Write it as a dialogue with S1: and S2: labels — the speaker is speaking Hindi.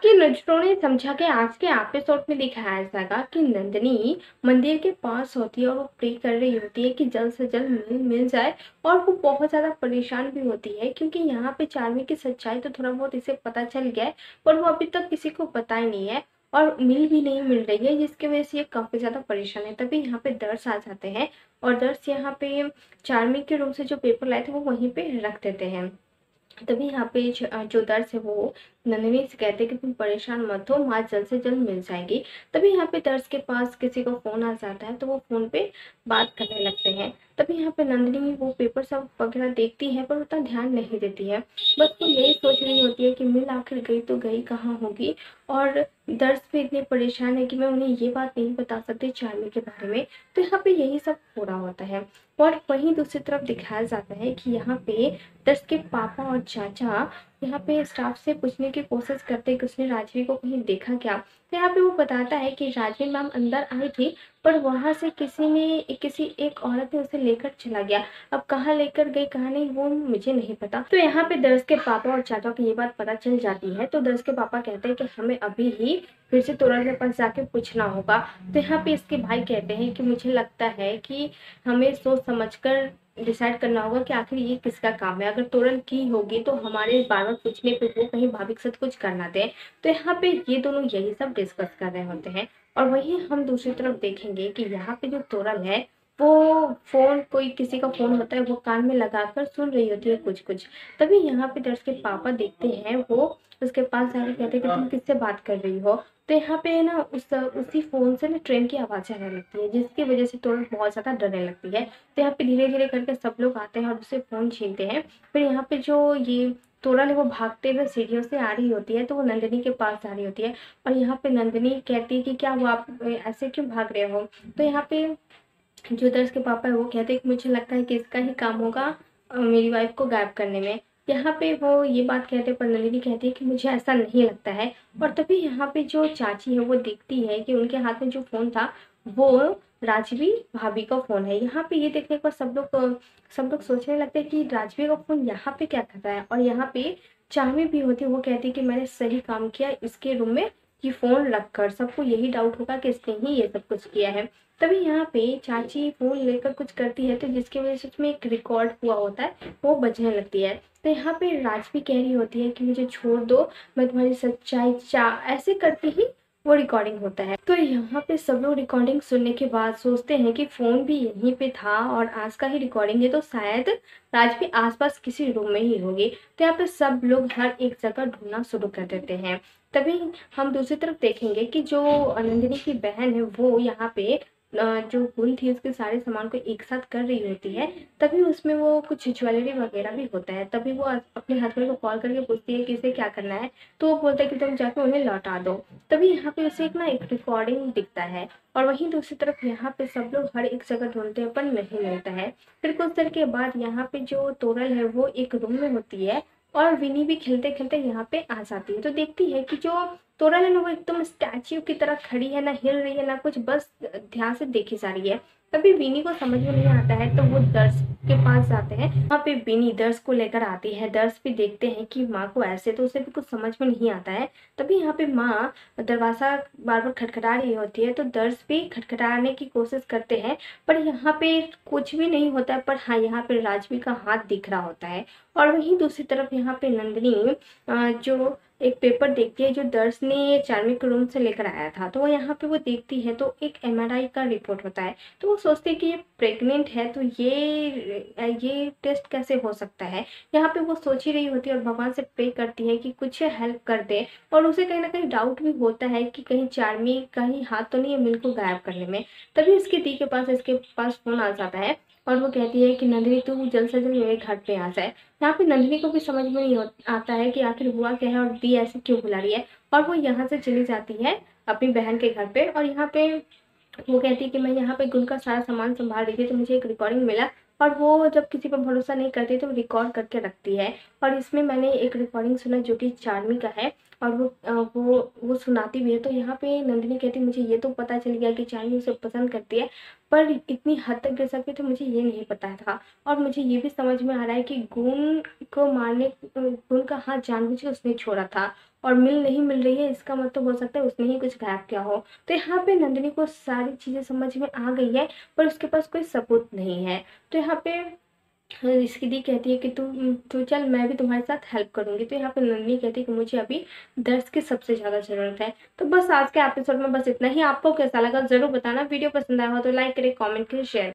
S1: आपकी नज़रों ने समझा कि आज के एपिसोड में दिखाया जाएगा कि नंदिनी मंदिर के पास होती है और वो प्रे कर रही होती है कि जल्द से जल्द मिल मिल जाए। और वो बहुत ज़्यादा परेशान भी होती है क्योंकि यहाँ पे चार्मी की सच्चाई तो थोड़ा बहुत इसे पता चल गया है, पर वो अभी तक किसी को पता ही नहीं है और मिल भी नहीं मिल रही है, जिसकी वजह से ये काफ़ी ज़्यादा परेशान है। तभी यहाँ पे दर्श आ जाते हैं और दर्श यहाँ पे चार्मी के रूम से जो पेपर लाए थे वो वहीं पे रख देते हैं। तभी यहाँ पे जो दर्श है वो नंदिनी से कहते हैं कि तुम परेशान मत हो, माँ जल्द से जल्द मिल जाएगी। तभी यहाँ पे दर्श के पास किसी को फोन आ जाता है तो वो फोन पे बात करने लगते हैं। तभी यहाँ पे नंदिनी वो पेपर सब वगैरह देखती है पर उतना ध्यान नहीं देती है, बस वो यही सोच रही होती है कि मिल आखिर गई तो गई कहाँ होगी। और दर्श भी इतने परेशान है कि मैं उन्हें ये बात नहीं बता सकती चार्मी के बारे में। तो यहाँ पे यही सब हो रहा होता है। और वहीं दूसरी तरफ दिखाया जाता है कि यहाँ पे दर्श के पापा और चाचा यहाँ पे स्टाफ से पूछने की कोशिश करते हैं कि उसने राजवी को कहीं देखा क्या। तो यहाँ पे वो बताता है कि राजवी मैम अंदर आई थी पर वहां से किसी एक औरत ने उसे लेकर चला गया। अब कहाँ लेकर गई कहाँ नहीं वो मुझे नहीं पता। तो यहाँ पे दर्श के पापा और चाचा को ये बात पता चल जाती है तो दर्श के पापा कहते हैं कि हमें अभी ही फिर से तोरण के पास जाके पूछना होगा। तो यहाँ पे इसके भाई कहते हैं कि मुझे लगता है कि हमें सोच समझ कर डिसाइड करना होगा कि आखिर ये किसका काम है। अगर तोरण की होगी तो हमारे बार बार पूछने पे वो कहीं भाभी के साथ कुछ करना दे। तो यहाँ पे ये दोनों यही सब डिस्कस कर रहे होते हैं। और वहीं हम दूसरी तरफ देखेंगे कि यहाँ पे जो तोरण है वो फोन, कोई किसी का फोन होता है वो कान में लगाकर सुन रही होती है कुछ कुछ। तभी यहाँ पे दर्श के पापा देखते हैं, वो उसके पास जाके कहते हैं कि तुम किससे बात कर रही हो। तो यहाँ पे ना उसी फोन से ना ट्रेन की आवाज़ आने लगती है, जिसकी वजह से तोरण बहुत ज़्यादा डरने लगती है। तो यहाँ पे धीरे धीरे करके सब लोग आते हैं और उससे फ़ोन छीनते हैं। फिर यहाँ पे जो ये तोरण है वो भागते हुए सीढ़ियों से आ रही होती है तो वो नंदिनी के पास आ रही होती है। और यहाँ पे नंदिनी कहती है कि क्या हुआ, आप ऐसे क्यों भाग रहे हो। तो यहाँ पे जो दर्श के पापा है वो कहते हैं कि मुझे लगता है कि इसका ही काम होगा मेरी वाइफ को गायब करने में। यहाँ पे वो ये बात कहते हैं पर नलिनी कहती है कि मुझे ऐसा नहीं लगता है। और तभी यहाँ पे जो चाची है वो देखती है कि उनके हाथ में जो फोन था वो राजवी भाभी का फोन है। यहाँ पे ये देखने पर सब लोग सोचने लगते हैं कि राजवी का फोन यहाँ पे क्या कर रहा है। और यहाँ पे चाहमी भी होती है, वो कहती है कि मैंने सही काम किया इसके रूम में ये फोन रखकर। सबको यही डाउट होगा कि इसने ही ये सब कुछ किया है। तभी यहाँ पे चाची फोन लेकर कुछ करती है तो जिसकी वजह से उसमें एक रिकॉर्ड हुआ होता है वो बजने लगती है। तो यहाँ पे राजवी कह रही होती है कि मुझे छोड़ दो, मैं तुम्हारी सच्चाई ऐसे करती ही वो रिकॉर्डिंग होता है। तो यहाँ पे सब लोग रिकॉर्डिंग सुनने के बाद सोचते हैं कि फोन भी यहीं पे था और आज का ही रिकॉर्डिंग है तो शायद राजवी आसपास किसी रूम में ही होगी। तो यहाँ पे सब लोग हर एक जगह ढूंढना शुरू कर देते हैं। तभी हम दूसरी तरफ देखेंगे कि जो नंदिनी की बहन है वो यहाँ पे जो गुण थी उसके सारे सामान को एक साथ कर रही होती है। तभी उसमें वो कुछ ज्वेलरी वगैरह भी होता है। तभी वो अपने हस्बैंड को कॉल करके पूछती है कि इसे क्या करना है। तो वो बोलता है कि तुम जाके उन्हें लौटा दो। तभी यहाँ पे उसे एक रिकॉर्डिंग दिखता है। और वहीं दूसरी तरफ यहाँ पे सब लोग हर एक जगह ढूंढते हैं पर नहीं मिलता है। फिर कुछ देर के बाद यहाँ पे जो तोरल है वो एक रूम में होती है और विनी भी खेलते खेलते यहाँ पे आ जाती है। तो देखती है कि जो तोरल है ना वो एकदम स्टैच्यू की तरह खड़ी है, ना हिल रही है ना कुछ, बस ध्यान से देखी जा रही है। तभी विनी को समझ में नहीं आता है तो वो दर्श के पास जाते हैं। वहाँ पे विनी दर्श को लेकर आती है। दर्श भी देखते हैं कि माँ को ऐसे, तो उसे भी कुछ समझ में नहीं आता है। तभी यहाँ पे माँ दरवाजा बार बार खटखटा रही होती है तो दर्श भी खटखटाने की कोशिश करते हैं पर यहाँ पे कुछ भी नहीं होता है। पर हाँ, यहाँ पे राजवी का हाथ दिख रहा होता है। और वहीं दूसरी तरफ यहाँ पे नंदिनी जो एक पेपर देखती है जो दर्श ने चार्मी के रूम से लेकर आया था। तो वो यहाँ पे वो देखती है तो एक एमआरआई का रिपोर्ट होता है। तो वो सोचती है कि ये प्रेग्नेंट है तो ये टेस्ट कैसे हो सकता है। यहाँ पे वो सोच ही रही होती है और भगवान से प्रे करती है कि कुछ हेल्प कर दे। और उसे कहीं ना कहीं डाउट भी होता है कि कहीं चार्मी का ही हाथ तो नहीं है मिल को गायब करने में। तभी इसके पास फोन आ जाता है और वो कहती है कि नंदिनी तू जल्द से जल्द मेरे घर पे आ जाए। यहाँ पे नंदिनी को भी समझ में नहीं आता है कि आखिर हुआ क्या है और दी ऐसे क्यों बुला रही है। और वो यहाँ से चली जाती है अपनी बहन के घर पे। और यहाँ पे वो कहती है कि मैं यहाँ पे गुण का सारा सामान संभाल रही थी तो मुझे एक रिकॉर्डिंग मिला। और वो जब किसी पर भरोसा नहीं करती तो रिकॉर्ड करके रखती है। और इसमें मैंने एक रिकॉर्डिंग सुना जो कि चार्मी का है और वो सुनाती भी है। तो यहाँ पे नंदिनी कहती है मुझे ये तो पता चल गया कि चार्मी उसे पसंद करती है पर इतनी हद तक गिर सकती तो मुझे ये नहीं पता था। और मुझे ये भी समझ में आ रहा है कि गुण का हाथ जानबूझ के उसने छोड़ा था। और मिल नहीं मिल रही है, इसका मतलब हो सकता है उसने ही कुछ गायब किया हो। तो यहाँ पे नंदिनी को सारी चीज़ें समझ में आ गई है, पर उसके पास कोई सबूत नहीं है। तो यहाँ पे इसकी दी कहती है कि तू चल, मैं भी तुम्हारे साथ हेल्प करूंगी। तो यहाँ पे नंदिनी कहती है कि मुझे अभी दर्द की सबसे ज़्यादा ज़रूरत है। तो बस आज के एपिसोड में बस इतना ही। आपको कैसा लगा ज़रूर बताना। वीडियो पसंद आया हो तो लाइक करें, कमेंट करें, शेयर